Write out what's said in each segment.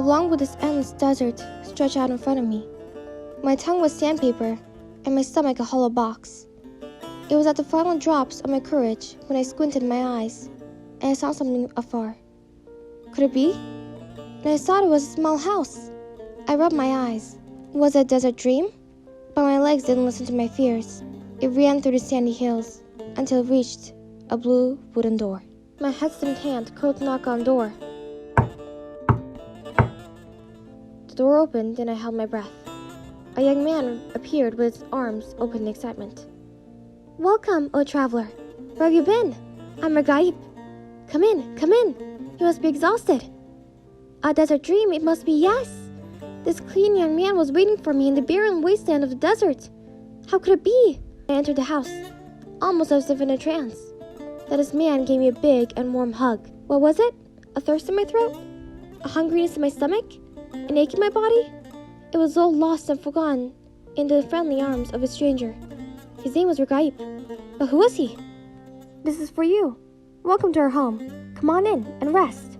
along with this endless desert stretched out in front of me. My tongue was sandpaper, and my stomach a hollow box. It was at the final drops of my courage when I squinted my eyes, and I saw something afar. Could it be? And I thought it was a small house. I rubbed my eyes. Was it a desert dream? But my legs didn't listen to my fears. It ran through the sandy hills until it reached a blue wooden door. My hesitant hand curled to knock on the door. The door opened and I held my breath. A young man appeared with his arms open in excitement. "Welcome, O traveler. Where have you been? I'm Raghaib. Come in, come in. You must be exhausted." A desert dream, it must be, yes. This clean young man was waiting for me in the barren wasteland of the desert. How could it be? I entered the house, almost as if in a trance. Then this man gave me a big and warm hug. What was it? A thirst in my throat? A hungriness in my stomach? An ache in my body? It was all lost and forgotten in the friendly arms of a stranger. His name was Raghaib. But who was he? "This is for you. Welcome to our home. Come on in and rest."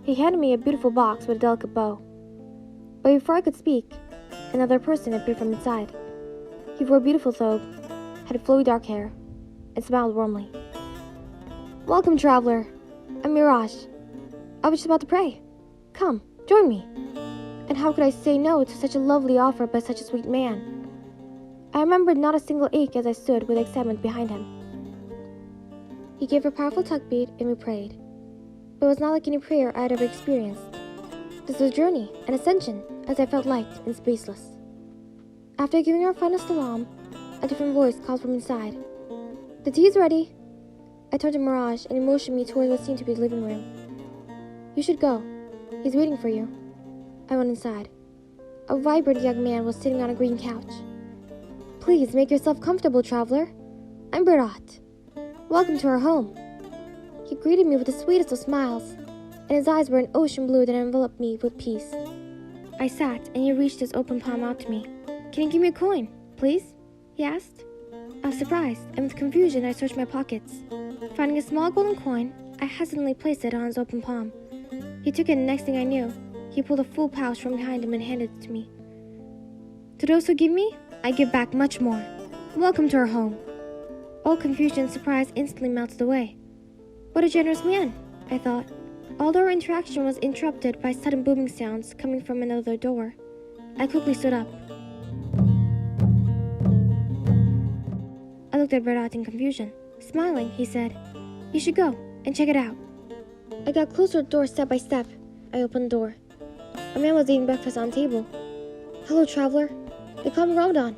He handed me a beautiful box with a delicate bow. But before I could speak, another person appeared from inside. He wore a beautiful thobe, had flowy dark hair, and smiled warmly. "Welcome, traveler. I'm Mirage. I was just about to pray. Come, join me." And how could I say no to such a lovely offer by such a sweet man? I remembered not a single ache as I stood with excitement behind him. He gave a powerful takbir and we prayed. But it was not like any prayer I had ever experienced. This was a journey, an ascension, as I felt light and spaceless. After giving our final salam, a different voice called from inside. "The tea's ready." I turned to Mirage and he motioned me towards what seemed to be the living room. "You should go. He's waiting for you." I went inside. A vibrant young man was sitting on a green couch. "Please make yourself comfortable, traveler. I'm Bara'at. Welcome to our home." He greeted me with the sweetest of smiles, and his eyes were an ocean blue that enveloped me with peace. I sat, and he reached his open palm out to me. "Can you give me a coin, please?" he asked. I was surprised, and with confusion I searched my pockets. Finding a small golden coin, I hesitantly placed it on his open palm. He took it, and next thing I knew, he pulled a full pouch from behind him and handed it to me. "To those who give me, I give back much more. Welcome to our home." All confusion and surprise instantly melted away. What a generous man, I thought. Although our interaction was interrupted by sudden booming sounds coming from another door, I quickly stood up. I looked at Bara'at in confusion. Smiling, he said, "You should go and check it out." I got closer to the door step by step. I opened the door. A man was eating breakfast on the table. "Hello, traveler. They call me Ramadan.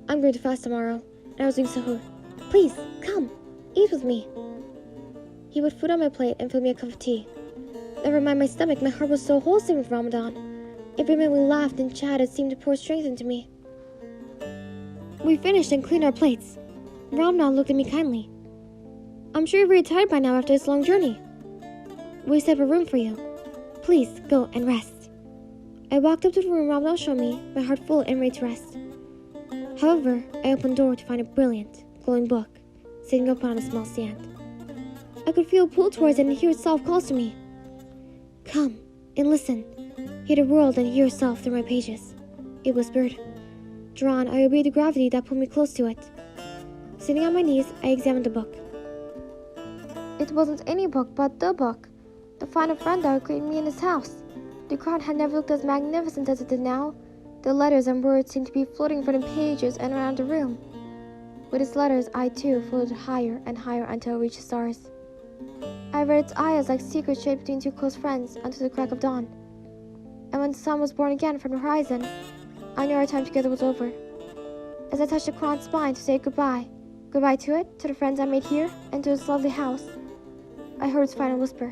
I'm going to fast tomorrow, and I was doing sahur. Please, come, eat with me." He put food on my plate and filled me a cup of tea. Never mind my stomach, my heart was so wholesome with Ramadan. Every minute we laughed and chatted seemed to pour strength into me. We finished and cleaned our plates. Ramadan looked at me kindly. "I'm sure you're very tired by now after this long journey. We set up a room for you. Please go and rest." I walked up to the room Ramadan showed me, my heart full and ready to rest. However, I opened the door to find a brilliant, glowing book sitting upon a small stand. I could feel a pull towards it and hear itself calls to me. "Come and listen. Hear the world and hear yourself through my pages," it whispered. Drawn, I obeyed the gravity that pulled me close to it. Sitting on my knees, I examined the book. It wasn't any book, but the book. The final friend that would greet me in his house. The crown had never looked as magnificent as it did now. The letters and words seemed to be floating from the pages and around the room. With its letters, I too floated higher and higher until I reached the stars. I read its eyes like secrets shaped between two close friends until the crack of dawn. And when the sun was born again from the horizon, I knew our time together was over. As I touched the Quran's spine to say goodbye to it, to the friends I made here, and to this lovely house, I heard its final whisper.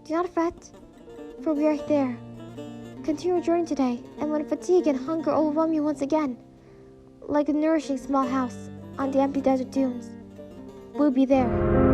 "Do not fret, for we are there. Continue your journey today, and when fatigue and hunger overwhelm you once again, like a nourishing small house on the empty desert dunes, we'll be there."